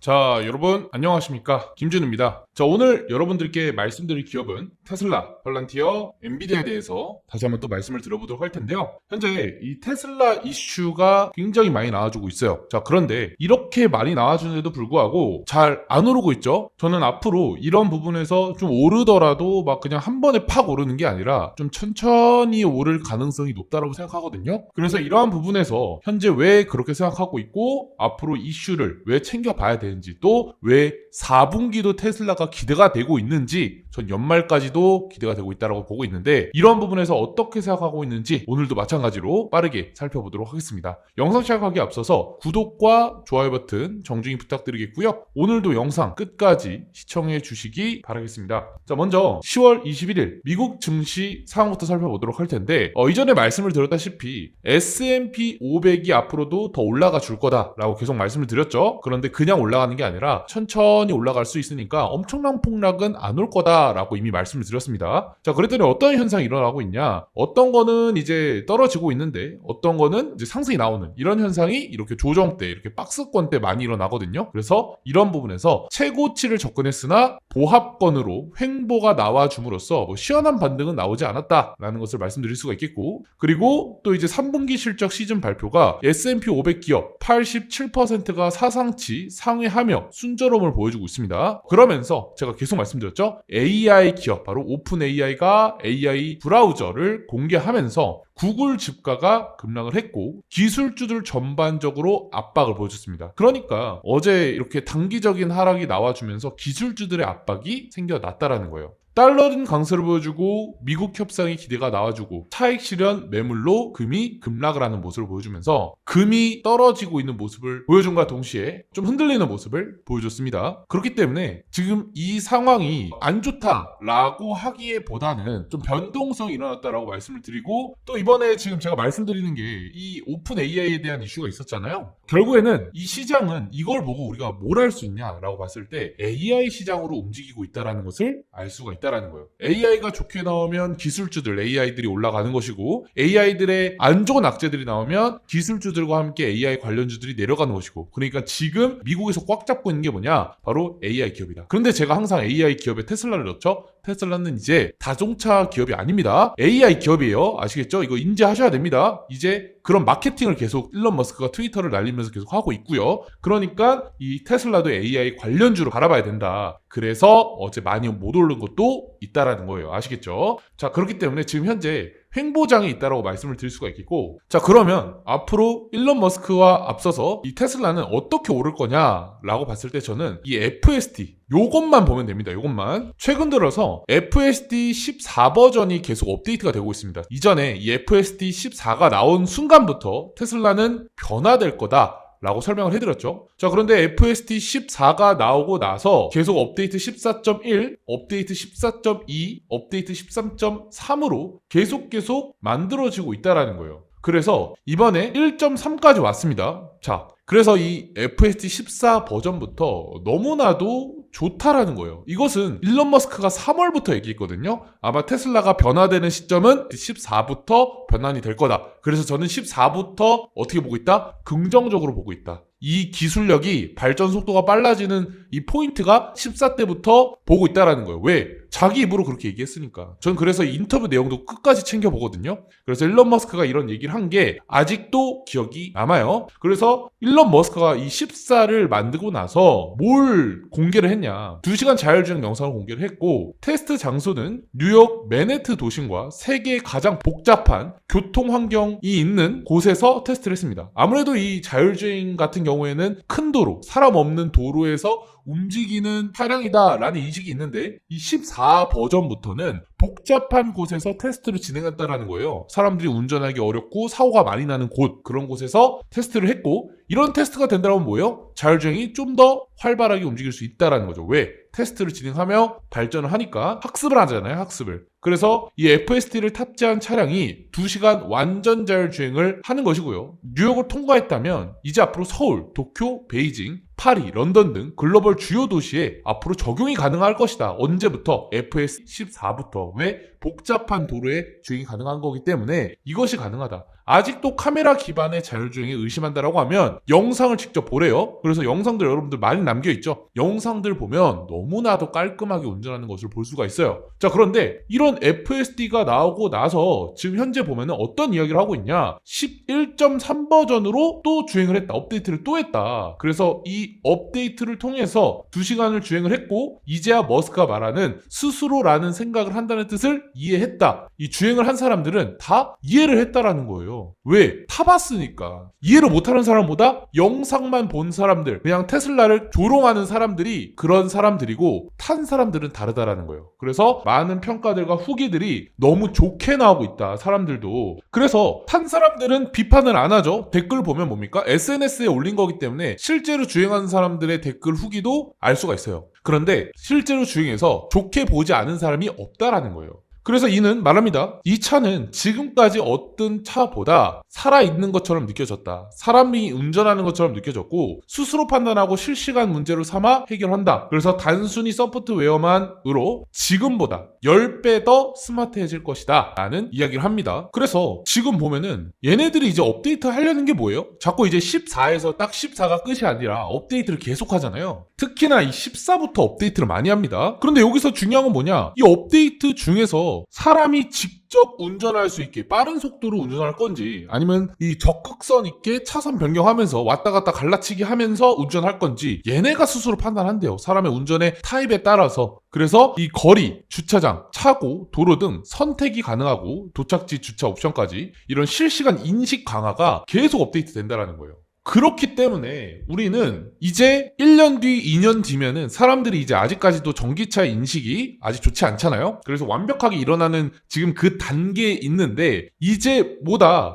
자, 여러분 안녕하십니까? 김준우입니다. 자, 오늘 여러분들께 말씀드릴 기업은 테슬라, 팔란티어, 엔비디아에 대해서 다시 한번 또 말씀을 드려보도록 할 텐데요. 현재 이 테슬라 이슈가 굉장히 많이 나와주고 있어요. 자, 그런데 이렇게 많이 나와주는데도 불구하고 잘 안 오르고 있죠? 저는 앞으로 이런 부분에서 좀 오르더라도 막 그냥 한 번에 팍 오르는 게 아니라 좀 천천히 오를 가능성이 높다고 생각하거든요. 그래서 이러한 부분에서 현재 왜 그렇게 생각하고 있고 앞으로 이슈를 왜 챙겨봐야 되는지 또 왜 4분기도 테슬라가 기대가 되고 있는지 전 연말까지도 기대가 되고 있다고 보고 있는데 이런 부분에서 어떻게 생각하고 있는지 오늘도 마찬가지로 빠르게 살펴보도록 하겠습니다. 영상 시작하기 앞서서 구독과 좋아요 버튼 정중히 부탁드리겠고요. 오늘도 영상 끝까지 시청해 주시기 바라겠습니다. 자, 먼저 10월 21일 미국 증시 상황부터 살펴보도록 할 텐데 이전에 말씀을 드렸다시피 S&P 500이 앞으로도 더 올라가 줄 거다라고 계속 말씀을 드렸죠. 그런데 그냥 올라가는 게 아니라 천천히 올라갈 수 있으니까 엄청난 폭락은 안 올 거다라고 이미 말씀을 드렸습니다. 자, 그랬더니 어떤 현상이 일어나고 있냐? 어떤 거는 이제 떨어지고 있는데 어떤 거는 이제 상승이 나오는 이런 현상이 이렇게 조정 때 이렇게 박스권 때 많이 일어나거든요. 그래서 이런 부분에서 최고치를 접근했으나 보합권으로 횡보가 나와줌으로써 시원한 반등은 나오지 않았다라는 것을 말씀드릴 수가 있겠고, 그리고 또 이제 3분기 실적 시즌 발표가 S&P 500 기업 87%가 사상치 상회하며 순조로움을 보여주고 있습니다. 그러면서 제가 계속 말씀드렸죠. AI 기업, 바로 오픈 AI가 AI 브라우저를 공개하면서 구글 주가가 급락을 했고 기술주들 전반적으로 압박을 보여줬습니다. 그러니까 어제 이렇게 단기적인 하락이 나와주면서 기술주들의 압박이 생겨났다라는 거예요. 달러는 강세를 보여주고 미국 협상의 기대가 나와주고 차익 실현 매물로 금이 급락을 하는 모습을 보여주면서 금이 떨어지고 있는 모습을 보여준과 동시에 좀 흔들리는 모습을 보여줬습니다. 그렇기 때문에 지금 이 상황이 안 좋다라고 하기보다는 좀 변동성이 일어났다라고 말씀을 드리고, 또 이번에 지금 제가 말씀드리는 게 이 오픈 AI에 대한 이슈가 있었잖아요. 결국에는 이 시장은 이걸 보고 우리가 뭘 할 수 있냐라고 봤을 때 AI 시장으로 움직이고 있다는 것을 알 수가 있다라는 거예요. AI가 좋게 나오면 기술주들, AI들이 올라가는 것이고 AI들의 안 좋은 악재들이 나오면 기술주들과 함께 AI 관련주들이 내려가는 것이고, 그러니까 지금 미국에서 꽉 잡고 있는 게 뭐냐? 바로 AI 기업이다. 그런데 제가 항상 AI 기업에 테슬라를 넣죠? 테슬라는 이제 자동차 기업이 아닙니다. AI 기업이에요. 아시겠죠? 이거 인지하셔야 됩니다. 이제 그런 마케팅을 계속 일론 머스크가 트위터를 날리면서 계속 하고 있고요. 그러니까 이 테슬라도 AI 관련주로 바라봐야 된다. 그래서 어제 많이 못 오른 것도 있다라는 거예요. 아시겠죠? 자, 그렇기 때문에 지금 현재 횡보장이 있다라고 말씀을 드릴 수가 있겠고, 자, 그러면 앞으로 일론 머스크와 앞서서 이 테슬라는 어떻게 오를 거냐라고 봤을 때 저는 이 FSD 요것만 보면 됩니다. 요것만. 최근 들어서 FSD 14 버전이 계속 업데이트가 되고 있습니다. 이전에 이 FSD 14가 나온 순간부터 테슬라는 변화될 거다 라고 설명을 해드렸죠. 자, 그런데 FSD 14가 나오고 나서 계속 업데이트 14.1, 업데이트 14.2, 업데이트 13.3으로 계속 만들어지고 있다라는 거예요. 그래서 이번에 1.3까지 왔습니다. 자, 그래서 이 FSD 14 버전부터 너무나도 좋다라는 거예요. 이것은 일론 머스크가 3월부터 얘기했거든요. 아마 테슬라가 변화되는 시점은 14부터 변환이 될 거다. 그래서 저는 14부터 어떻게 보고 있다? 긍정적으로 보고 있다. 이 기술력이 발전 속도가 빨라지는 이 포인트가 14때부터 보고 있다라는 거예요. 왜? 자기 입으로 그렇게 얘기했으니까. 전 그래서 인터뷰 내용도 끝까지 챙겨보거든요. 그래서 일론 머스크가 이런 얘기를 한 게 아직도 기억이 남아요. 그래서 일론 머스크가 이 14를 만들고 나서 뭘 공개를 했냐. 2시간 자율주행 영상을 공개를 했고, 테스트 장소는 뉴욕 맨해튼 도심과 세계의 가장 복잡한 교통 환경이 있는 곳에서 테스트를 했습니다. 아무래도 이 자율주행 같은 경우에는 큰 도로, 사람 없는 도로에서 움직이는 차량이다라는 인식이 있는데 이 14 버전부터는 복잡한 곳에서 테스트를 진행했다라는 거예요. 사람들이 운전하기 어렵고 사고가 많이 나는 곳, 그런 곳에서 테스트를 했고, 이런 테스트가 된다면 뭐예요? 자율주행이 좀 더 활발하게 움직일 수 있다라는 거죠. 왜? 테스트를 진행하며 발전을 하니까 학습을 하잖아요. 학습을. 그래서 이 FSD를 탑재한 차량이 2시간 완전 자율주행을 하는 것이고요. 뉴욕을 통과했다면 이제 앞으로 서울, 도쿄, 베이징 파리, 런던 등 글로벌 주요 도시에 앞으로 적용이 가능할 것이다. 언제부터? FS 14부터. 왜? 복잡한 도로에 주행이 가능한 거기 때문에 이것이 가능하다. 아직도 카메라 기반의 자율주행에 의심한다라고 하면 영상을 직접 보래요. 그래서 영상들 여러분들 많이 남겨있죠. 영상들 보면 너무나도 깔끔하게 운전하는 것을 볼 수가 있어요. 자, 그런데 이런 FSD가 나오고 나서 지금 현재 보면은 어떤 이야기를 하고 있냐, 11.3 버전으로 또 주행을 했다. 업데이트를 또 했다. 그래서 이 업데이트를 통해서 2시간을 주행을 했고, 이제야 머스크가 말하는 스스로라는 생각을 한다는 뜻을 이해했다. 이 주행을 한 사람들은 다 이해를 했다라는 거예요. 왜? 타봤으니까. 이해를 못하는 사람보다 영상만 본 사람들, 그냥 테슬라를 조롱하는 사람들이 그런 사람들이고, 탄 사람들은 다르다라는 거예요. 그래서 많은 평가들과 후기들이 너무 좋게 나오고 있다, 사람들도. 그래서 탄 사람들은 비판을 안 하죠. 댓글 보면 뭡니까? SNS에 올린 거기 때문에 실제로 주행하는 사람들의 댓글 후기도 알 수가 있어요. 그런데 실제로 주행해서 좋게 보지 않은 사람이 없다라는 거예요. 그래서 이는 말합니다. 이 차는 지금까지 어떤 차보다 살아있는 것처럼 느껴졌다. 사람이 운전하는 것처럼 느껴졌고, 스스로 판단하고 실시간 문제로 삼아 해결한다. 그래서 단순히 소프트웨어만으로 지금보다 10배 더 스마트해질 것이다 라는 이야기를 합니다. 그래서 지금 보면은 얘네들이 이제 업데이트 하려는 게 뭐예요? 자꾸 이제 14에서 딱 14가 끝이 아니라 업데이트를 계속 하잖아요. 특히나 이 14부터 업데이트를 많이 합니다. 그런데 여기서 중요한 건 뭐냐? 이 업데이트 중에서 사람이 직접 운전할 수 있게 빠른 속도로 운전할 건지, 아니면 이 적극성 있게 차선 변경하면서 왔다 갔다 갈라치기 하면서 운전할 건지 얘네가 스스로 판단한대요. 사람의 운전의 타입에 따라서. 그래서 이 거리, 주차장, 차고, 도로 등 선택이 가능하고, 도착지 주차 옵션까지 이런 실시간 인식 강화가 계속 업데이트 된다는 거예요. 그렇기 때문에 우리는 이제 1년 뒤, 2년 뒤면은 사람들이 이제 아직까지도 전기차 인식이 아직 좋지 않잖아요. 그래서 완벽하게 일어나는 지금 그 단계에 있는데, 이제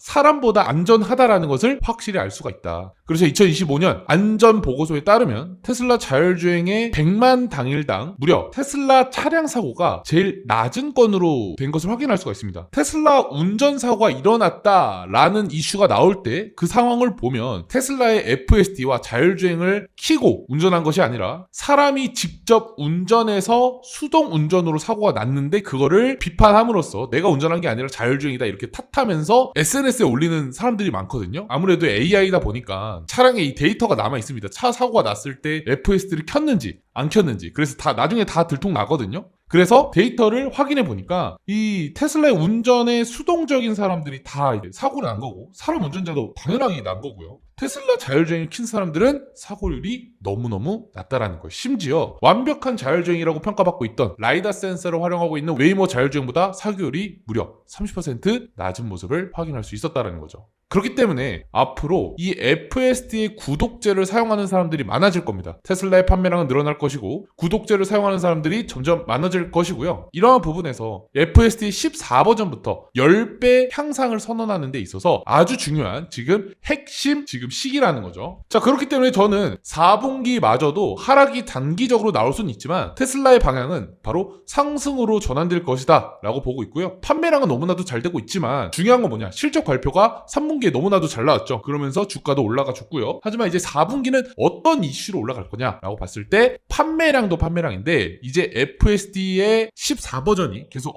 사람보다 안전하다라는 것을 확실히 알 수가 있다. 그래서 2025년 안전보고서에 따르면 테슬라 자율주행의 100만 당일당 무려 테슬라 차량 사고가 제일 낮은 건으로 된 것을 확인할 수가 있습니다. 테슬라 운전사고가 일어났다라는 이슈가 나올 때 그 상황을 보면 테슬라의 FSD와 자율주행을 켜고 운전한 것이 아니라 사람이 직접 운전해서 수동 운전으로 사고가 났는데 그거를 비판함으로써 내가 운전한 게 아니라 자율주행이다 이렇게 탓하면서 SNS에 올리는 사람들이 많거든요. 아무래도 AI다 보니까 차량에 이 데이터가 남아 있습니다. 차 사고가 났을 때 FSD를 켰는지 안 켰는지. 그래서 나중에 다 들통나거든요. 그래서 데이터를 확인해 보니까 이 테슬라의 운전에 수동적인 사람들이 다 이제 사고를 난 거고, 사람 운전자도 당연하게 난 거고요. 테슬라 자율주행을 킨 사람들은 사고율이 너무너무 낮다라는 거예요. 심지어 완벽한 자율주행이라고 평가받고 있던 라이다 센서를 활용하고 있는 웨이모 자율주행보다 사고율이 무려 30% 낮은 모습을 확인할 수 있었다는 거죠. 그렇기 때문에 앞으로 이 FSD의 구독제를 사용하는 사람들이 많아질 겁니다. 테슬라의 판매량은 늘어날 것이고 구독제를 사용하는 사람들이 점점 많아질 것이고요. 이러한 부분에서 FSD 14버전부터 10배 향상을 선언하는 데 있어서 아주 중요한 핵심 시기라는 거죠. 자, 그렇기 때문에 저는 4분기마저도 하락이 단기적으로 나올 수는 있지만 테슬라의 방향은 바로 상승으로 전환될 것이다 라고 보고 있고요. 판매량은 너무나도 잘 되고 있지만 중요한 건 뭐냐? 실적 발표가 3분기에 너무나도 잘 나왔죠. 그러면서 주가도 올라가 줬고요. 하지만 이제 4분기는 어떤 이슈로 올라갈 거냐라고 봤을 때 판매량도 판매량인데 이제 FSD의 14버전이 계속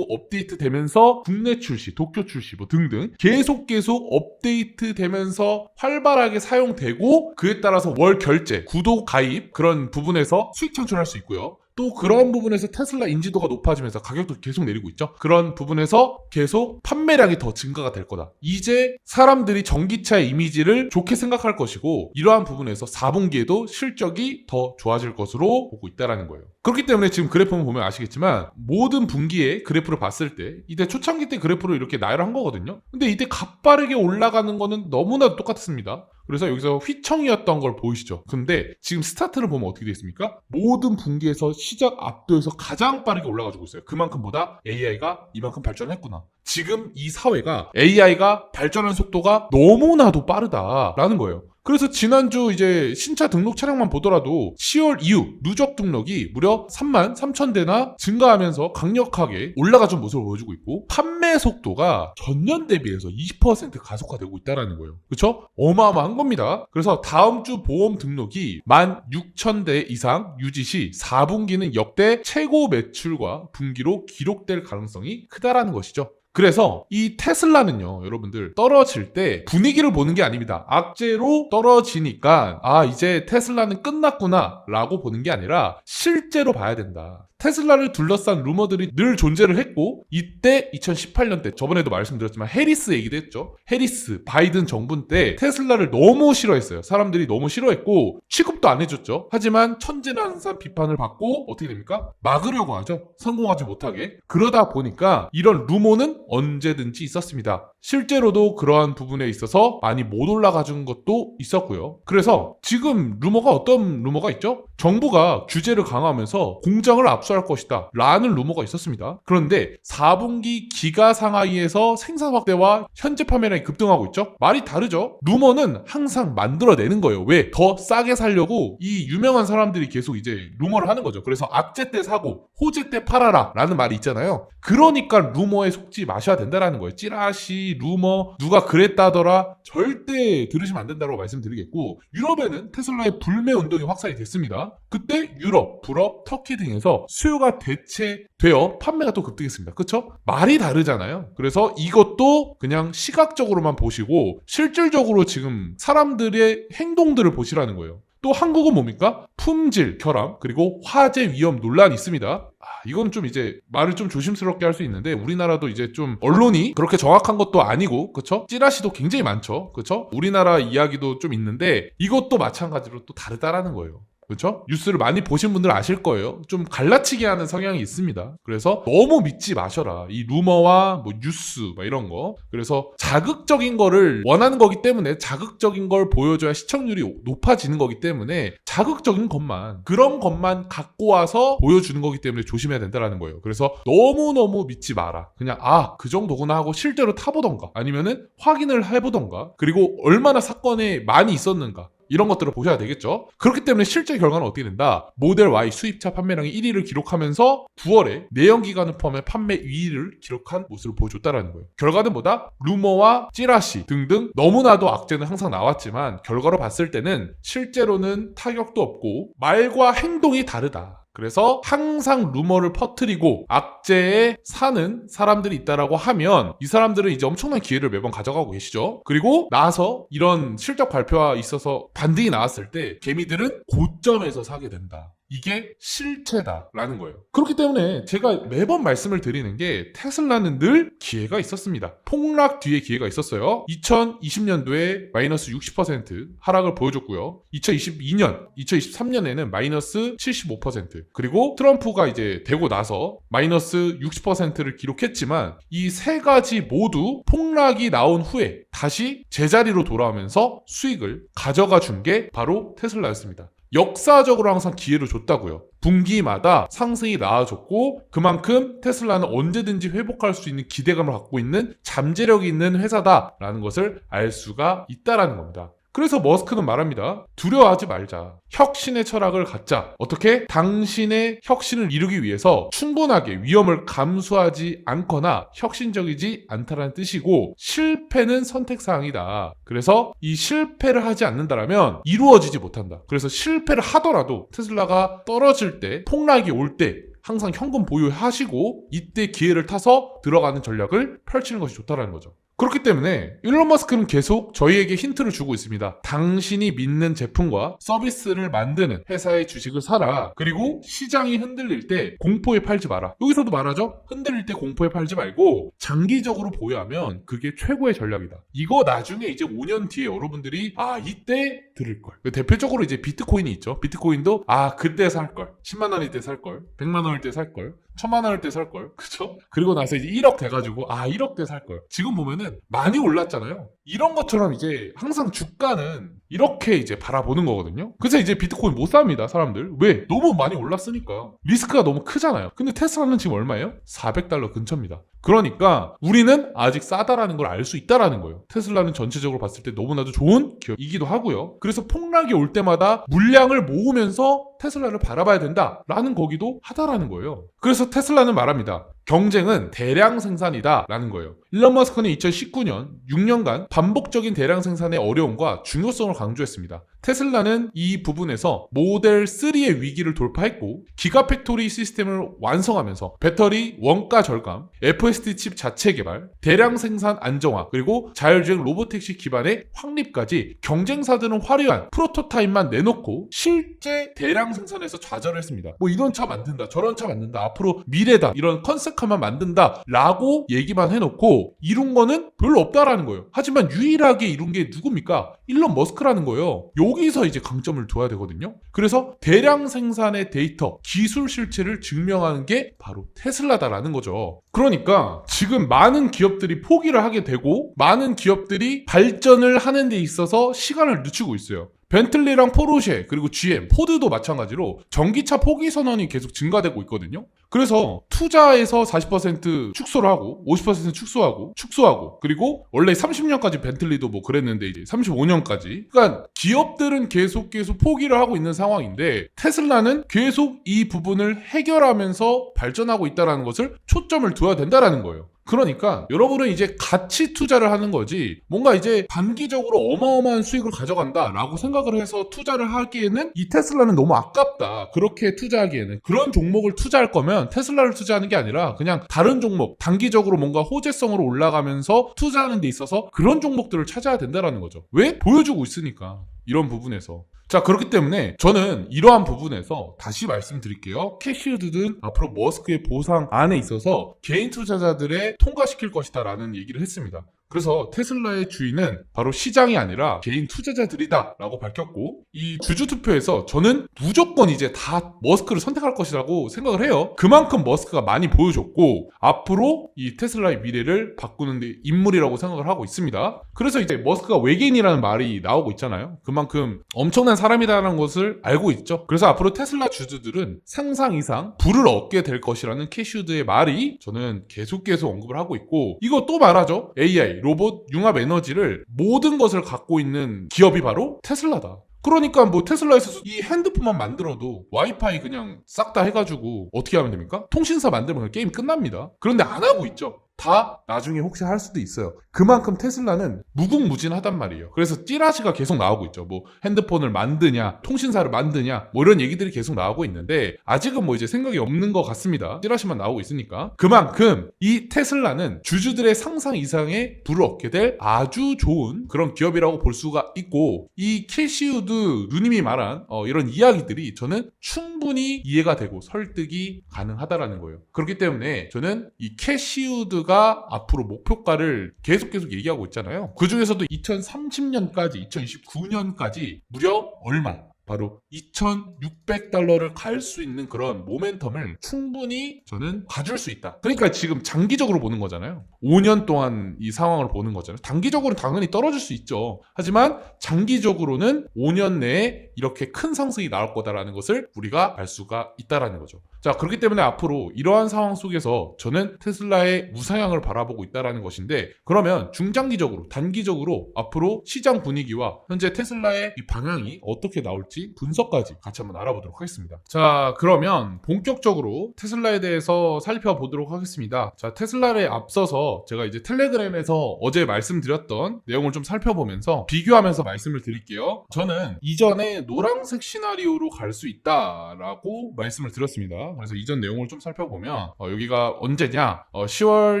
업데이트되면서 국내 출시, 도쿄 출시 등등 계속 업데이트 되면서 활발하게 사용되고, 그에 따라서 월 결제, 구독 가입 그런 부분에서 수익 창출할 수 있고요. 또 그런 부분에서 테슬라 인지도가 높아지면서 가격도 계속 내리고 있죠. 그런 부분에서 계속 판매량이 더 증가가 될 거다. 이제 사람들이 전기차의 이미지를 좋게 생각할 것이고, 이러한 부분에서 4분기에도 실적이 더 좋아질 것으로 보고 있다는 거예요. 그렇기 때문에 지금 그래프를 보면 아시겠지만 모든 분기의 그래프를 봤을 때 이때 초창기 때 그래프를 이렇게 나열한 거거든요. 근데 이때 가빠르게 올라가는 거는 너무나 똑같습니다. 그래서 여기서 휘청이었던 걸 보이시죠? 근데 지금 스타트를 보면 어떻게 되어 있습니까? 모든 분기에서 시작 압도에서 가장 빠르게 올라가지고 있어요. 그만큼보다 AI가 이만큼 발전했구나. 지금 이 사회가 AI가 발전하는 속도가 너무나도 빠르다라는 거예요. 그래서 지난주 이제 신차 등록 차량만 보더라도 10월 이후 누적 등록이 무려 33,000대나 증가하면서 강력하게 올라가준 모습을 보여주고 있고, 판매 속도가 전년 대비해서 20% 가속화되고 있다는 거예요. 그렇죠? 어마어마한 겁니다. 그래서 다음 주 보험 등록이 16,000대 이상 유지 시 4분기는 역대 최고 매출과 분기로 기록될 가능성이 크다라는 것이죠. 그래서 이 테슬라는요, 여러분들 떨어질 때 분위기를 보는 게 아닙니다. 악재로 떨어지니까 이제 테슬라는 끝났구나 라고 보는 게 아니라 실제로 봐야 된다. 테슬라를 둘러싼 루머들이 늘 존재를 했고, 이때 2018년 때 저번에도 말씀드렸지만 해리스 얘기도 했죠. 해리스 바이든 정부 때 테슬라를 너무 싫어했어요. 사람들이 너무 싫어했고 취급도 안 해줬죠. 하지만 천재는 항상 비판을 받고 어떻게 됩니까? 막으려고 하죠. 성공하지 못하게. 그러다 보니까 이런 루머는 언제든지 있었습니다. 실제로도 그러한 부분에 있어서 많이 못 올라가준 것도 있었고요. 그래서 지금 루머가 어떤 루머가 있죠? 정부가 규제를 강화하면서 공장을 압수할 것이다 라는 루머가 있었습니다. 그런데 4분기 기가 상하이에서 생산 확대와 현재 판매량이 급등하고 있죠. 말이 다르죠. 루머는 항상 만들어내는 거예요. 왜? 더 싸게 살려고 이 유명한 사람들이 계속 이제 루머를 하는 거죠. 그래서 악재 때 사고 호재 때 팔아라 라는 말이 있잖아요. 그러니까 루머에 속지 마셔야 된다라는 거예요. 찌라시, 루머, 누가 그랬다더라 절대 들으시면 안 된다고 말씀드리겠고, 유럽에는 테슬라의 불매 운동이 확산이 됐습니다. 그때 유럽, 불업, 터키 등에서 수요가 대체되어 판매가 또 급등했습니다. 그쵸? 말이 다르잖아요. 그래서 이것도 그냥 시각적으로만 보시고 실질적으로 지금 사람들의 행동들을 보시라는 거예요. 또 한국은 뭡니까? 품질, 결함, 그리고 화재 위험 논란이 있습니다. 이건 좀 이제 말을 좀 조심스럽게 할 수 있는데, 우리나라도 이제 좀 언론이 그렇게 정확한 것도 아니고, 그쵸? 찌라시도 굉장히 많죠. 그쵸? 우리나라 이야기도 좀 있는데 이것도 마찬가지로 또 다르다라는 거예요. 그렇죠? 뉴스를 많이 보신 분들 아실 거예요. 좀 갈라치게 하는 성향이 있습니다. 그래서 너무 믿지 마셔라. 이 루머와 뭐 뉴스 막 이런 거. 그래서 자극적인 거를 원하는 거기 때문에, 자극적인 걸 보여줘야 시청률이 높아지는 거기 때문에 자극적인 것만, 그런 것만 갖고 와서 보여주는 거기 때문에 조심해야 된다는 거예요. 그래서 너무너무 믿지 마라. 그냥 그 정도구나 하고 실제로 타보던가, 아니면은 확인을 해보던가, 그리고 얼마나 사건에 많이 있었는가, 이런 것들을 보셔야 되겠죠. 그렇기 때문에 실제 결과는 어떻게 된다? 모델 Y 수입차 판매량이 1위를 기록하면서 9월에 내연기관을 포함해 판매 2위를 기록한 모습을 보여줬다는 거예요. 결과는 뭐다? 루머와 찌라시 등등 너무나도 악재는 항상 나왔지만, 결과로 봤을 때는 실제로는 타격도 없고 말과 행동이 다르다. 그래서 항상 루머를 퍼뜨리고 악재에 사는 사람들이 있다라고 하면, 이 사람들은 이제 엄청난 기회를 매번 가져가고 계시죠. 그리고 나서 이런 실적 발표가 있어서 반등이 나왔을 때 개미들은 고점에서 사게 된다. 이게 실체다라는 거예요. 그렇기 때문에 제가 매번 말씀을 드리는 게, 테슬라는 늘 기회가 있었습니다. 폭락 뒤에 기회가 있었어요. 2020년도에 마이너스 60% 하락을 보여줬고요. 2022년, 2023년에는 마이너스 75%, 그리고 트럼프가 이제 되고 나서 마이너스 60%를 기록했지만, 이 세 가지 모두 폭락이 나온 후에 다시 제자리로 돌아오면서 수익을 가져가 준 게 바로 테슬라였습니다. 역사적으로 항상 기회를 줬다고요. 분기마다 상승이 나아졌고, 그만큼 테슬라는 언제든지 회복할 수 있는 기대감을 갖고 있는 잠재력이 있는 회사다라는 것을 알 수가 있다라는 겁니다. 그래서 머스크는 말합니다. 두려워하지 말자. 혁신의 철학을 갖자. 어떻게? 당신의 혁신을 이루기 위해서 충분하게 위험을 감수하지 않거나 혁신적이지 않다라는 뜻이고, 실패는 선택사항이다. 그래서 이 실패를 하지 않는다라면 이루어지지 못한다. 그래서 실패를 하더라도 테슬라가 떨어질 때, 폭락이 올 때 항상 현금 보유하시고 이때 기회를 타서 들어가는 전략을 펼치는 것이 좋다는 거죠. 그렇기 때문에 일론 머스크는 계속 저희에게 힌트를 주고 있습니다. 당신이 믿는 제품과 서비스를 만드는 회사의 주식을 사라. 그리고 시장이 흔들릴 때 공포에 팔지 마라. 여기서도 말하죠? 흔들릴 때 공포에 팔지 말고 장기적으로 보유하면 그게 최고의 전략이다. 이거 나중에 이제 5년 뒤에 여러분들이 이때 들을걸. 대표적으로 이제 비트코인이 있죠. 비트코인도 그때 살걸. 10만 원일 때 살걸. 100만 원일 때 살걸. 1000만 원일 때 살걸. 그쵸? 그리고 나서 이제 1억 돼가지고 1억 때 살걸. 지금 보면은 많이 올랐잖아요. 이런 것처럼 이제 항상 주가는 이렇게 이제 바라보는 거거든요. 그래서 이제 비트코인 못 삽니다, 사람들. 왜? 너무 많이 올랐으니까. 리스크가 너무 크잖아요. 근데 테슬라는 지금 얼마예요? $400 근처입니다. 그러니까 우리는 아직 싸다라는 걸 알 수 있다라는 거예요. 테슬라는 전체적으로 봤을 때 너무나도 좋은 기업이기도 하고요. 그래서 폭락이 올 때마다 물량을 모으면서 테슬라를 바라봐야 된다라는 거기도 하다라는 거예요. 그래서 테슬라는 말합니다. 경쟁은 대량 생산이다 라는 거예요. 일론 머스크는 2019년 6년간 반복적인 대량 생산의 어려움과 중요성을 강조했습니다. 테슬라는 이 부분에서 모델 3의 위기를 돌파했고 기가팩토리 시스템을 완성하면서 배터리 원가 절감, FSD 칩 자체 개발, 대량 생산 안정화, 그리고 자율주행 로보택시 기반의 확립까지 경쟁사들은 화려한 프로토타입만 내놓고 실제 대량 생산에서 좌절을 했습니다. 뭐 이런 차 만든다, 저런 차 만든다, 앞으로 미래다, 이런 컨셉카만 만든다 라고 얘기만 해놓고 이룬 거는 별로 없다라는 거예요. 하지만 유일하게 이룬 게 누굽니까? 일론 머스크라는 거예요. 여기서 이제 강점을 둬야 되거든요. 그래서 대량 생산의 데이터, 기술 실체를 증명하는 게 바로 테슬라다라는 거죠. 그러니까 지금 많은 기업들이 포기를 하게 되고 많은 기업들이 발전을 하는 데 있어서 시간을 늦추고 있어요. 벤틀리랑 포르쉐, 그리고 GM, 포드도 마찬가지로 전기차 포기 선언이 계속 증가되고 있거든요. 그래서 투자에서 40% 축소를 하고 50% 축소하고 그리고 원래 30년까지 벤틀리도 뭐 그랬는데 이제 35년까지. 그러니까 기업들은 계속 포기를 하고 있는 상황인데 테슬라는 계속 이 부분을 해결하면서 발전하고 있다는 것을 초점을 둬야 된다라는 거예요. 그러니까 여러분은 이제 가치 투자를 하는 거지 뭔가 이제 단기적으로 어마어마한 수익을 가져간다라고 생각을 해서 투자를 하기에는 이 테슬라는 너무 아깝다. 그렇게 투자하기에는 그런 종목을 투자할 거면 테슬라를 투자하는 게 아니라 그냥 다른 종목, 단기적으로 뭔가 호재성으로 올라가면서 투자하는 데 있어서 그런 종목들을 찾아야 된다라는 거죠. 왜? 보여주고 있으니까. 이런 부분에서. 자, 그렇기 때문에 저는 이러한 부분에서 다시 말씀드릴게요. 캐시우드는 앞으로 머스크의 보상 안에 있어서 개인 투자자들의 통과시킬 것이다 라는 얘기를 했습니다. 그래서 테슬라의 주인은 바로 시장이 아니라 개인 투자자들이다 라고 밝혔고 이 주주투표에서 저는 무조건 이제 다 머스크를 선택할 것이라고 생각을 해요. 그만큼 머스크가 많이 보여줬고 앞으로 이 테슬라의 미래를 바꾸는 데 인물이라고 생각을 하고 있습니다. 그래서 이제 머스크가 외계인이라는 말이 나오고 있잖아요. 그만큼 엄청난 사람이라는 것을 알고 있죠. 그래서 앞으로 테슬라 주주들은 상상 이상 부를 얻게 될 것이라는 캐시우드의 말이 저는 계속 언급을 하고 있고 이거 또 말하죠. AI 로봇, 융합 에너지를 모든 것을 갖고 있는 기업이 바로 테슬라다. 그러니까 뭐 테슬라에서 이 핸드폰만 만들어도 와이파이 그냥 싹 다 해가지고 어떻게 하면 됩니까? 통신사 만들면 게임 끝납니다. 그런데 안 하고 있죠. 다 나중에 혹시 할 수도 있어요. 그만큼 테슬라는 무궁무진하단 말이에요. 그래서 찌라시가 계속 나오고 있죠. 뭐 핸드폰을 만드냐, 통신사를 만드냐, 뭐 이런 얘기들이 계속 나오고 있는데 아직은 뭐 이제 생각이 없는 것 같습니다. 찌라시만 나오고 있으니까. 그만큼 이 테슬라는 주주들의 상상 이상의 부를 얻게 될 아주 좋은 그런 기업이라고 볼 수가 있고 이 캐시우드 누님이 말한 이런 이야기들이 저는 충분히 이해가 되고 설득이 가능하다라는 거예요. 그렇기 때문에 저는 이 캐시우드 앞으로 목표가를 계속 얘기하고 있잖아요. 그 중에서도 2030년까지 2029년까지 무려 얼마? 바로 $2,600를 갈 수 있는 그런 모멘텀을 충분히 저는 봐줄 수 있다. 그러니까 지금 장기적으로 보는 거잖아요. 5년 동안 이 상황을 보는 거잖아요. 단기적으로는 당연히 떨어질 수 있죠. 하지만 장기적으로는 5년 내에 이렇게 큰 상승이 나올 거다라는 것을 우리가 알 수가 있다라는 거죠. 자, 그렇기 때문에 앞으로 이러한 상황 속에서 저는 테슬라의 우상향을 바라보고 있다라는 것인데 그러면 중장기적으로, 단기적으로 앞으로 시장 분위기와 현재 테슬라의 이 방향이 어떻게 나올지 분석까지 같이 한번 알아보도록 하겠습니다. 자, 그러면 본격적으로 테슬라에 대해서 살펴보도록 하겠습니다. 자, 테슬라에 앞서서 제가 이제 텔레그램에서 어제 말씀드렸던 내용을 좀 살펴보면서 비교하면서 말씀을 드릴게요. 저는 이전에 노란색 시나리오로 갈 수 있다라고 말씀을 드렸습니다. 그래서 이전 내용을 좀 살펴보면 여기가 언제냐? 10월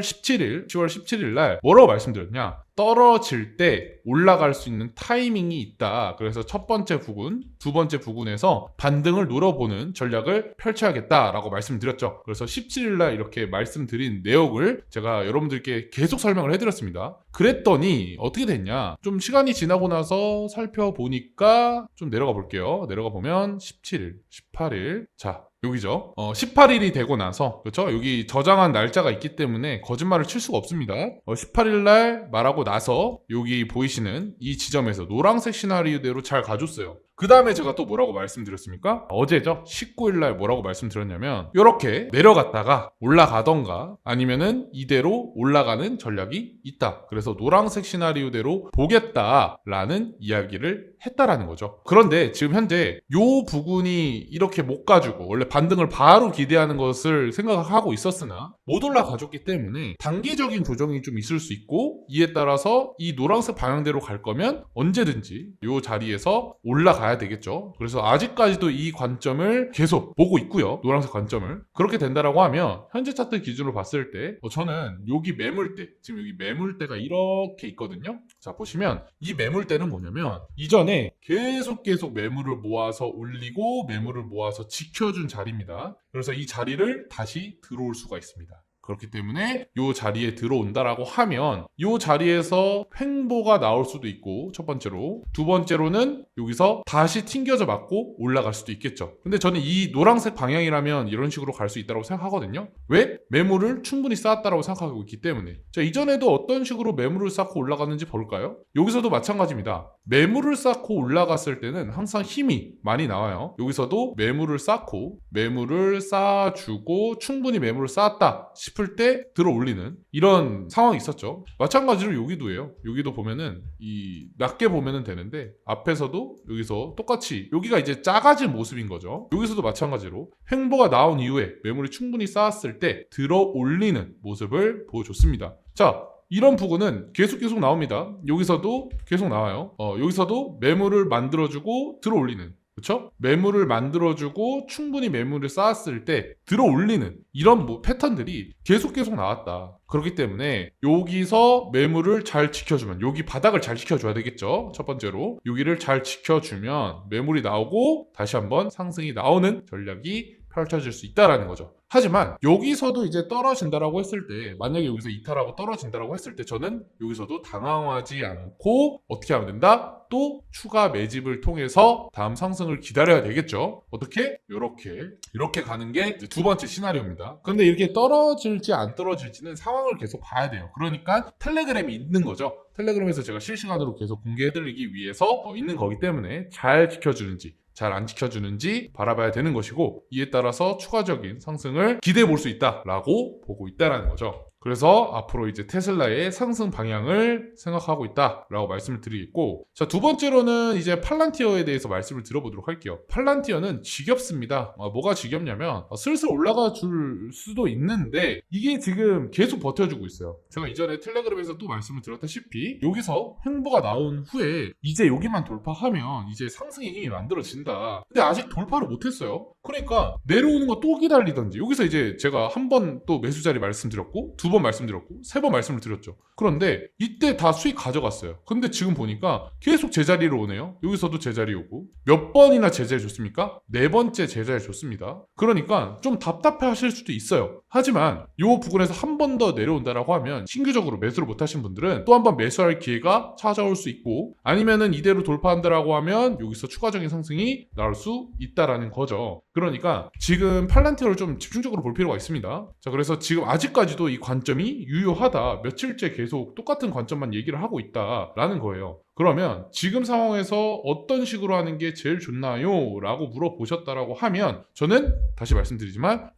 17일 날 뭐라고 말씀드렸냐? 떨어질 때 올라갈 수 있는 타이밍이 있다. 그래서 첫 번째 부근, 두 번째 부근에서 반등을 노려보는 전략을 펼쳐야겠다라고 말씀드렸죠. 그래서 17일날 이렇게 말씀드린 내용을 제가 여러분들께 계속 설명을 해드렸습니다. 그랬더니 어떻게 됐냐? 좀 시간이 지나고 나서 살펴보니까 좀 내려가 볼게요. 내려가 보면 17일, 18일. 자, 여기죠. 18일이 되고 나서 그렇죠? 여기 저장한 날짜가 있기 때문에 거짓말을 칠 수가 없습니다. 18일 날 말하고 나서 여기 보이시는 이 지점에서 노란색 시나리오대로 잘 가줬어요. 그 다음에 제가 또 뭐라고 말씀드렸습니까? 어제죠. 19일 날 뭐라고 말씀드렸냐면 이렇게 내려갔다가 올라가던가 아니면은 이대로 올라가는 전략이 있다. 그래서 노란색 시나리오대로 보겠다라는 이야기를 했다라는 거죠. 그런데 지금 현재 요 부분이 이렇게 못 가지고 원래 반등을 바로 기대하는 것을 생각하고 있었으나 못 올라가줬기 때문에 단기적인 조정이 좀 있을 수 있고 이에 따라서 이 노란색 방향대로 갈 거면 언제든지 요 자리에서 올라가야 되겠죠. 그래서 아직까지도 이 관점을 계속 보고 있고요. 노란색 관점을. 그렇게 된다라고 하면 현재 차트 기준으로 봤을 때 저는 여기 매물대, 지금 여기 매물대가 이렇게 있거든요. 자, 보시면 이 매물대는 뭐냐면 이전에 계속 매물을 모아서 올리고 매물을 모아서 지켜준 자리입니다. 그래서 이 자리를 다시 들어올 수가 있습니다. 그렇기 때문에 이 자리에 들어온다라고 하면 이 자리에서 횡보가 나올 수도 있고 첫 번째로 두 번째로는 여기서 다시 튕겨져 맞고 올라갈 수도 있겠죠. 근데 저는 이 노란색 방향이라면 이런 식으로 갈 수 있다고 생각하거든요. 왜? 매물을 충분히 쌓았다라고 생각하고 있기 때문에. 자, 이전에도 어떤 식으로 매물을 쌓고 올라갔는지 볼까요? 여기서도 마찬가지입니다. 매물을 쌓고 올라갔을 때는 항상 힘이 많이 나와요. 여기서도 매물을 쌓고 매물을 쌓아주고 충분히 매물을 쌓았다 싶을 때 들어 올리는 이런 상황이 있었죠. 마찬가지로 여기도예요. 여기도 보면은 이 낮게 보면은 되는데 앞에서도 여기서 똑같이 여기가 이제 작아진 모습인 거죠. 여기서도 마찬가지로 횡보가 나온 이후에 매물이 충분히 쌓았을 때 들어 올리는 모습을 보여줬습니다. 자, 이런 부분은 계속 나옵니다. 여기서도 계속 나와요. 여기서도 매물을 만들어주고 들어 올리는, 그렇죠? 매물을 만들어주고 충분히 매물을 쌓았을 때 들어 올리는 이런 패턴들이 계속 나왔다. 그렇기 때문에 여기서 매물을 잘 지켜주면 여기 바닥을 잘 지켜줘야 되겠죠. 첫 번째로 여기를 잘 지켜주면 매물이 나오고 다시 한번 상승이 나오는 전략이 펼쳐질 수 있다라는 거죠. 하지만 여기서도 이제 떨어진다라고 했을 때 만약에 여기서 이탈하고 떨어진다라고 했을 때 저는 여기서도 당황하지 않고 어떻게 하면 된다? 또 추가 매집을 통해서 다음 상승을 기다려야 되겠죠. 어떻게? 이렇게 가는 게 두 번째 시나리오입니다. 그런데 이렇게 떨어질지 안 떨어질지는 상황을 계속 봐야 돼요. 그러니까 텔레그램이 있는 거죠. 텔레그램에서 제가 실시간으로 계속 공개해드리기 위해서 있는 거기 때문에 잘 지켜주는지 잘 안 지켜주는지 바라봐야 되는 것이고 이에 따라서 추가적인 상승을 기대해 볼 수 있다라고 보고 있다라는 거죠. 그래서 앞으로 이제 테슬라의 상승 방향을 생각하고 있다라고 말씀을 드리겠고, 자, 두 번째로는 이제 팔란티어에 대해서 말씀을 들어보도록 할게요. 팔란티어는 지겹습니다. 뭐가 지겹냐면 슬슬 올라가 줄 수도 있는데 이게 지금 계속 버텨주고 있어요. 제가 이전에 텔레그램에서 또 말씀을 드렸다시피 여기서 횡보가 나온 후에 이제 여기만 돌파하면 이제 상승의 힘이 만들어진다. 근데 아직 돌파를 못했어요. 그러니까 내려오는 거 또 기다리던지 여기서 이제 제가 한 번 또 매수 자리 말씀드렸고 두 번 말씀드렸고 세 번 말씀을 드렸죠. 그런데 이때 다 수익 가져갔어요. 근데 지금 보니까 계속 제자리로 오네요. 여기서도 제자리 오고 몇 번이나 제자리 줬습니까? 네 번째 제자리 줬습니다. 그러니까 좀 답답해 하실 수도 있어요. 하지만 이 부분에서 한 번 더 내려온다라고 하면 신규적으로 매수를 못 하신 분들은 또 한 번 매수할 기회가 찾아올 수 있고 아니면은 이대로 돌파한다라고 하면 여기서 추가적인 상승이 나올 수 있다라는 거죠. 그러니까 지금 팔란티어를 좀 집중적으로 볼 필요가 있습니다. 자, 그래서 지금 아직까지도 이 관점이 유효하다. 며칠째 계속 똑같은 관점만 얘기를 하고 있다라는 거예요. 그러면 지금 상황에서 어떤 식으로 하는 게 제일 좋나요? 라고 물어보셨다라고 하면 저는 다시 말씀드리지만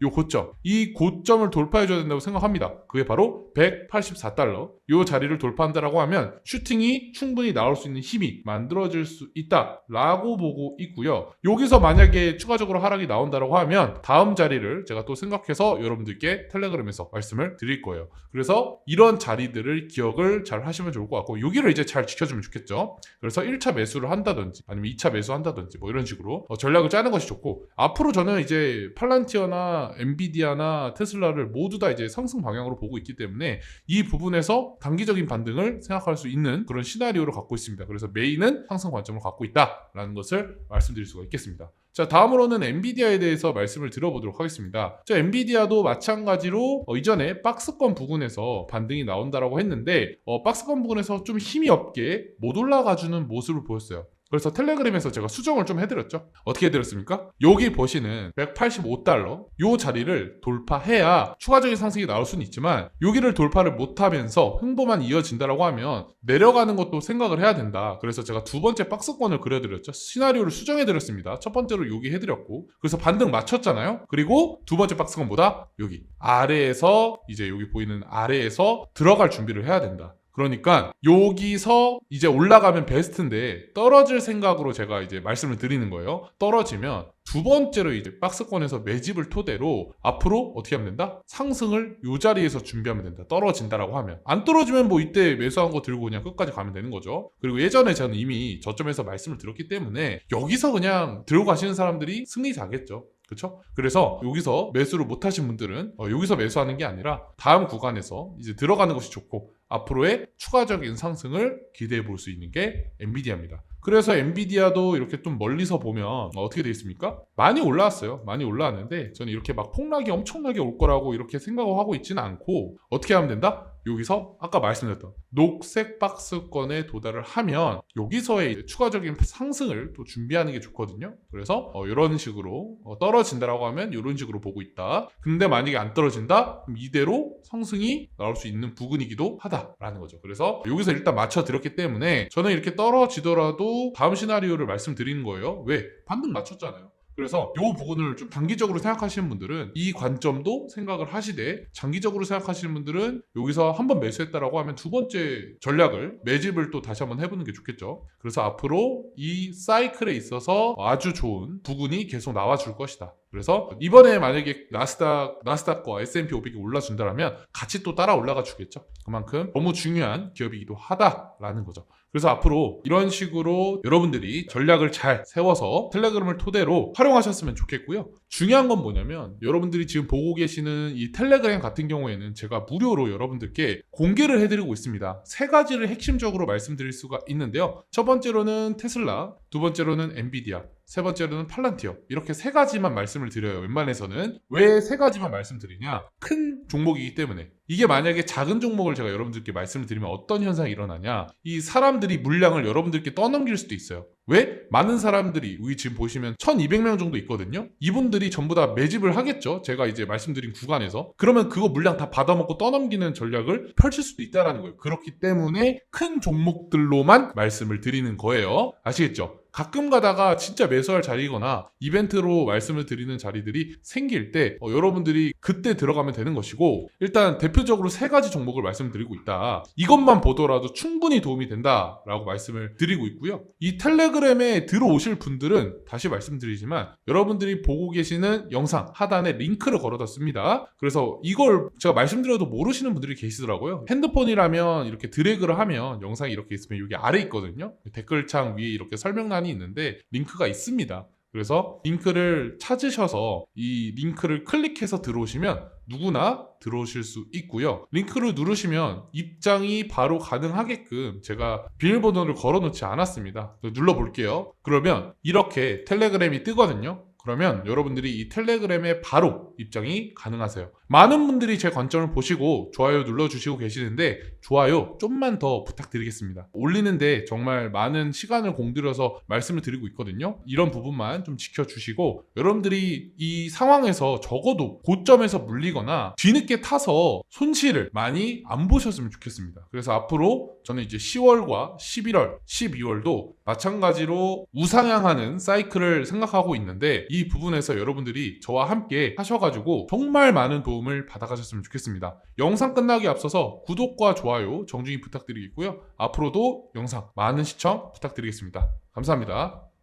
이 고점을 돌파해줘야 된다고 생각합니다. 그게 바로 184달러. 이 자리를 돌파한다라고 하면 슈팅이 충분히 나올 수 있는 힘이 만들어질 수 있다라고 보고 있고요. 여기서 만약에 추가적으로 하락이 나온다라고 하면 다음 자리를 제가 또 생각해서 여러분들께 텔레그램에서 말씀을 드릴 거예요. 그래서 이런 자리들을 기억을 잘 하시면 좋을 것 같고 여기를 이제 잘 지켜주면 좋겠죠. 그래서 1차 매수를 한다든지 아니면 2차 매수한다든지 뭐 이런 식으로 전략을 짜는 것이 좋고 앞으로 저는 이제 팔란티어나 엔비디아나 테슬라를 모두 다 이제 상승 방향으로 보고 있기 때문에 이 부분에서 단기적인 반등을 생각할 수 있는 그런 시나리오를 갖고 있습니다. 그래서 메인은 상승 관점을 갖고 있다라는 것을 말씀드릴 수가 있겠습니다. 자, 다음으로는 엔비디아에 대해서 말씀을 드려보도록 하겠습니다. 자, 엔비디아도 마찬가지로 이전에 박스권 부근에서 반등이 나온다라고 했는데 박스권 부근에서 좀 힘이 없게 못 올라가주는 모습을 보였어요. 그래서 텔레그램에서 제가 수정을 좀 해드렸죠. 어떻게 해드렸습니까? 여기 보시는 $185 요 자리를 돌파해야 추가적인 상승이 나올 수는 있지만 여기를 돌파를 못하면서 횡보만 이어진다라고 하면 내려가는 것도 생각을 해야 된다. 그래서 제가 두 번째 박스권을 그려드렸죠. 시나리오를 수정해드렸습니다. 첫 번째로 여기 해드렸고, 그래서 반등 맞췄잖아요. 그리고 두 번째 박스권보다 여기 아래에서, 이제 여기 보이는 아래에서 들어갈 준비를 해야 된다. 그러니까 여기서 이제 올라가면 베스트인데 떨어질 생각으로 제가 이제 말씀을 드리는 거예요. 떨어지면 두 번째로 이제 박스권에서 매집을 토대로 앞으로 어떻게 하면 된다? 상승을 이 자리에서 준비하면 된다. 떨어진다라고 하면. 안 떨어지면 뭐 이때 매수한 거 들고 그냥 끝까지 가면 되는 거죠. 그리고 예전에 저는 이미 저점에서 말씀을 드렸기 때문에 여기서 그냥 들고 가시는 사람들이 승리자겠죠. 그렇죠? 그래서 여기서 매수를 못하신 분들은 여기서 매수하는 게 아니라 다음 구간에서 이제 들어가는 것이 좋고 앞으로의 추가적인 상승을 기대해 볼 수 있는 게 엔비디아입니다. 그래서 엔비디아도 이렇게 좀 멀리서 보면 어떻게 되어 있습니까? 많이 올라왔어요. 많이 올라왔는데 저는 이렇게 막 폭락이 엄청나게 올 거라고 이렇게 생각을 하고 있지는 않고 어떻게 하면 된다? 여기서 아까 말씀드렸던 녹색 박스권에 도달을 하면 여기서의 추가적인 상승을 또 준비하는 게 좋거든요. 그래서 이런 식으로 떨어진다라고 하면 이런 식으로 보고 있다. 근데 만약에 안 떨어진다? 그럼 이대로 상승이 나올 수 있는 부분이기도 하다라는 거죠. 그래서 여기서 일단 맞춰드렸기 때문에 저는 이렇게 떨어지더라도 다음 시나리오를 말씀드리는 거예요. 왜? 반등 맞췄잖아요. 그래서 이 부분을 좀 단기적으로 생각하시는 분들은 이 관점도 생각을 하시되, 장기적으로 생각하시는 분들은 여기서 한번 매수했다라고 하면 두 번째 전략을 매집을 또 다시 한번 해보는 게 좋겠죠. 그래서 앞으로 이 사이클에 있어서 아주 좋은 부분이 계속 나와줄 것이다. 그래서 이번에 만약에 나스닥과 S&P 500이 올라준다면 같이 또 따라 올라가 주겠죠. 그만큼 너무 중요한 기업이기도 하다라는 거죠. 그래서 앞으로 이런 식으로 여러분들이 전략을 잘 세워서 텔레그램을 토대로 활용하셨으면 좋겠고요. 중요한 건 뭐냐면 여러분들이 지금 보고 계시는 이 텔레그램 같은 경우에는 제가 무료로 여러분들께 공개를 해드리고 있습니다. 세 가지를 핵심적으로 말씀드릴 수가 있는데요. 첫 번째로는 테슬라, 두 번째로는 엔비디아, 세 번째로는 팔란티어. 이렇게 세 가지만 말씀을 드려요. 웬만해서는. 왜 세 가지만 말씀드리냐? 큰 종목이기 때문에. 이게 만약에 작은 종목을 제가 여러분들께 말씀을 드리면 어떤 현상이 일어나냐? 이 사람들이 물량을 여러분들께 떠넘길 수도 있어요. 왜? 많은 사람들이 여기 지금 보시면 1200명 정도 있거든요. 이분들이 전부 다 매집을 하겠죠. 제가 이제 말씀드린 구간에서. 그러면 그거 물량 다 받아먹고 떠넘기는 전략을 펼칠 수도 있다는 거예요. 그렇기 때문에 큰 종목들로만 말씀을 드리는 거예요. 아시겠죠? 가끔 가다가 진짜 매수할 자리거나 이벤트로 말씀을 드리는 자리들이 생길 때 여러분들이 그때 들어가면 되는 것이고, 일단 대표적으로 세 가지 종목을 말씀드리고 있다. 이것만 보더라도 충분히 도움이 된다라고 말씀을 드리고 있고요. 이 텔레그램에 들어오실 분들은 다시 말씀드리지만 여러분들이 보고 계시는 영상 하단에 링크를 걸어뒀습니다. 그래서 이걸 제가 말씀드려도 모르시는 분들이 계시더라고요. 핸드폰이라면 이렇게 드래그를 하면 영상이 이렇게 있으면 여기 아래 있거든요. 댓글창 위에 이렇게 설명란이 있는데 링크가 있습니다. 그래서 링크를 찾으셔서 이 링크를 클릭해서 들어오시면 누구나 들어오실 수 있고요. 링크를 누르시면 입장이 바로 가능하게끔 제가 비밀번호를 걸어놓지 않았습니다. 눌러볼게요. 그러면 이렇게 텔레그램이 뜨거든요. 그러면 여러분들이 이 텔레그램에 바로 입장이 가능하세요. 많은 분들이 제 관점을 보시고 좋아요 눌러주시고 계시는데 좋아요 좀만 더 부탁드리겠습니다. 올리는데 정말 많은 시간을 공들여서 말씀을 드리고 있거든요. 이런 부분만 좀 지켜주시고, 여러분들이 이 상황에서 적어도 고점에서 물리거나 뒤늦게 타서 손실을 많이 안 보셨으면 좋겠습니다. 그래서 앞으로 저는 이제 10월과 11월, 12월도 마찬가지로 우상향하는 사이클을 생각하고 있는데, 이 부분에서 여러분들이 저와 함께 하셔가지고 정말 많은 도움을 받아가셨으면 좋겠습니다. 영상 끝나기 앞서서 구독과 좋아요 정중히 부탁드리겠고요. 앞으로도 영상 많은 시청 부탁드리겠습니다. 감사합니다.